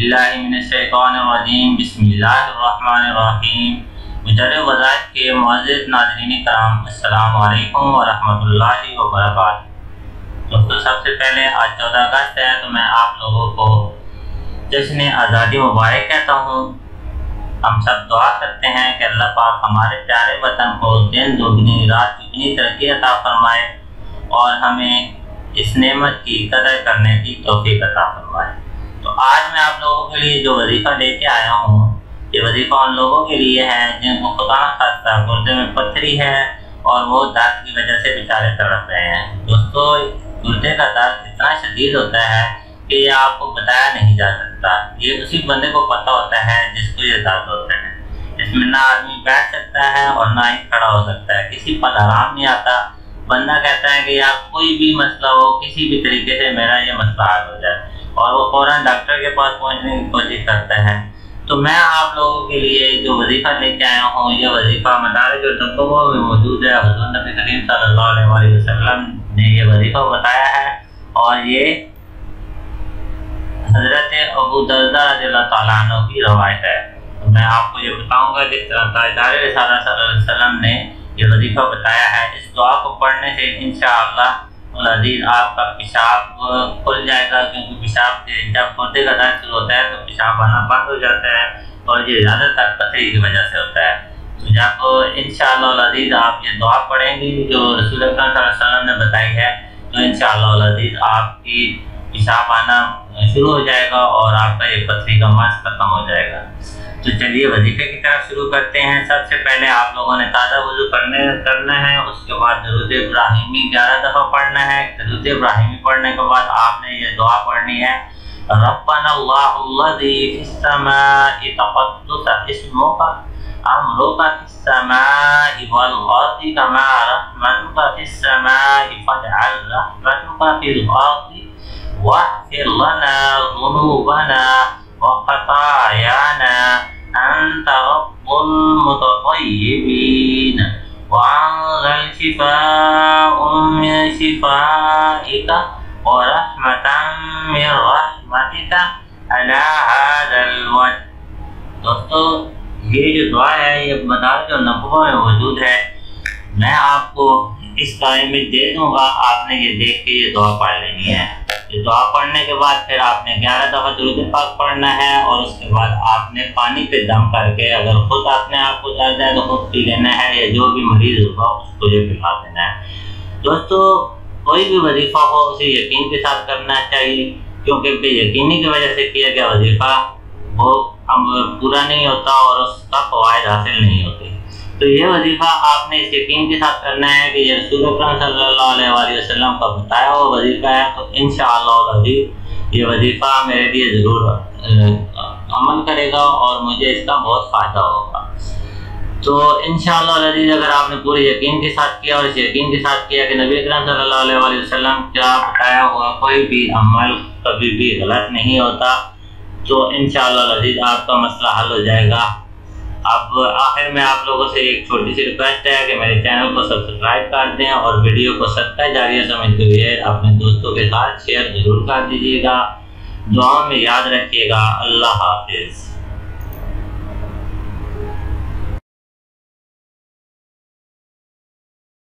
बिल्लाहि मिनश्शैतानिर्रजीम बिस्मिल्लाहिर्रहमानिर्रहीम। मुजर्रब वज़ाइफ के मुअज़्ज़िज़ नाज़रीन कराम, अस्सलामु अलैकुम व रहमतुल्लाहि व बरकातुहू। दोस्तों, सबसे पहले आज 14 अगस्त है, तो मैं आप लोगों को जश्न आज़ादी मुबारक कहता हूँ। हम सब दुआ करते हैं कि अल्लाह पाक हमारे प्यारे वतन को दिन दुगनी रात दुगनी तरक्की अता फरमाए और हमें इस नेमत की कदर करने की तौफीक अता फरमाए। तो आज मैं आप लोगों के लिए जो वजीफ़ा लेके आया हूँ, ये वजीफ़ा उन लोगों के लिए है जिनको खुदा न खास्ता गुर्दे में पत्थरी है और वो दर्द की वजह से बेचारे तड़प रहे हैं। दोस्तों, गुर्दे का दर्द इतना शदीद होता है कि ये आपको बताया नहीं जा सकता। ये उसी बंदे को पता होता है जिसको ये दर्द होता है। इसमें ना आदमी बैठ सकता है और ना ही खड़ा हो सकता है, किसी पर आराम नहीं आता। बंदा कहता है कि यार कोई भी मसला हो, किसी भी तरीके से मेरा ये मसला हल हो जाए, और वो फौरन डॉक्टर के पास पहुंचने की कोशिश करता है। तो मैं आप लोगों के लिए जो वजीफ़ा लेके आया हूँ, ये वजीफ़ा मदारिजुन्नुबुव्वा में मौजूद है। हुज़ूर नबी करीम सल्लल्लाहु अलैहि वसल्लम ने ये वजीफ़ा बताया है और ये हज़रत अबू दरदा रज़ियल्लाहु ताला अन्हु की रवायत है। तो मैं आपको ये बताऊंगा जिस तरह ताजदार रिसालत सल्लल्लाहु अलैहि वसल्लम ने ये वजीफ़ा बताया है। इस दुआ को पढ़ने से इंशाअल्लाह अज़ीज़ आपका पेशाब खुल जाएगा, क्योंकि पेशाब से जब गुर्दे का दर्द शुरू होता है तो पेशाब आना बंद हो जाता है और ये ज़्यादातर पथरी की वजह से होता है। तो जब इंशाअल्लाह अज़ीज़ आप ये दुआ पढ़ेंगे जो रसूल अकरम सल्लल्लाहु अलैहि वसल्लम ने बताई है, तो इंशाअल्लाह अज़ीज़ आपकी पेशाब आना शुरू हो जाएगा और आपका ये पथरी का मर्ज़ खत्म हो जाएगा। तो चलिए वजीफे की तरफ शुरू करते हैं। सबसे पहले आप लोगों ने ताज़ा वुज़ू करना है, उसके बाद दरूद इब्राहिमी 11 दफ़ा पढ़ना है। दरूद इब्राहिमी पढ़ने के बाद आपने ये दुआ पढ़नी है, रब्बनाल्लाहुल्लज़ी फिस्समाइ तक़द्दुस इस्मुका अमरुका फिस्समाइ वल अर्दि कमा रहमतुका फिस्समाइ फजअल रहमतुका फिल अर्दि वाग़फिर लना ज़ुनूबना व ख़तायाना अंता रब्बुल मुतग़य्यिबीन व अंज़ल शिफ़ाअन मिन शिफ़ाइका व रहमतन मिन रहमतिका अला हाज़ल वज्ह। दोस्तों, ये जो दुआ है ये मदारिजुन्नुबुव्वा में मौजूद है। मैं आपको इस बारे में दे दूंगा, आपने ये देख के ये दुआ पढ़ लेनी है। ये दुआ पढ़ने के बाद फिर आपने 11 दफ़ा दुरूद पाक पढ़ना है और उसके बाद आपने पानी पे दम करके, अगर खुद अपने आप को दर्द है तो खुद पी लेना है, या जो भी मरीज होगा उसको ये पिला देना है। दोस्तों, कोई भी वजीफ़ा हो उसे यकीन के साथ करना चाहिए, क्योंकि बेयकीनी की वजह से किया गया वजीफ़ा वो पूरा नहीं होता और उसका फ़वाइद हासिल नहीं होते। तो ये वजीफ़ा आपने इस यकीन के साथ करना है कि ये रसूल अकरम सल्लल्लाहु अलैहि वसल्लम का बताया हुआ वजीफ़ा है। तो इंशाअल्लाह अज़ीज़ ये वजीफ़ा मेरे लिए ज़रूर अमल करेगा और मुझे इसका बहुत फ़ायदा होगा। तो इंशाअल्लाह अज़ीज़ अगर आपने पूरे यकीन के साथ किया और इस यकीन के साथ किया कि नबी अकरम सल्लल्लाहु अलैहि वसल्लम का बताया हुआ कोई भी अमल कभी भी गलत नहीं होता, तो इंशाअल्लाह अज़ीज़ आपका मसला हल हो जाएगा। अब आखिर में आप लोगों से एक छोटी सी रिक्वेस्ट है कि मेरे चैनल को सब्सक्राइब कर दें और वीडियो को सदका जारिया समझते हुए अपने दोस्तों के साथ शेयर ज़रूर कर दीजिएगा। दुआ में याद रखिएगा। अल्लाह हाफिज़।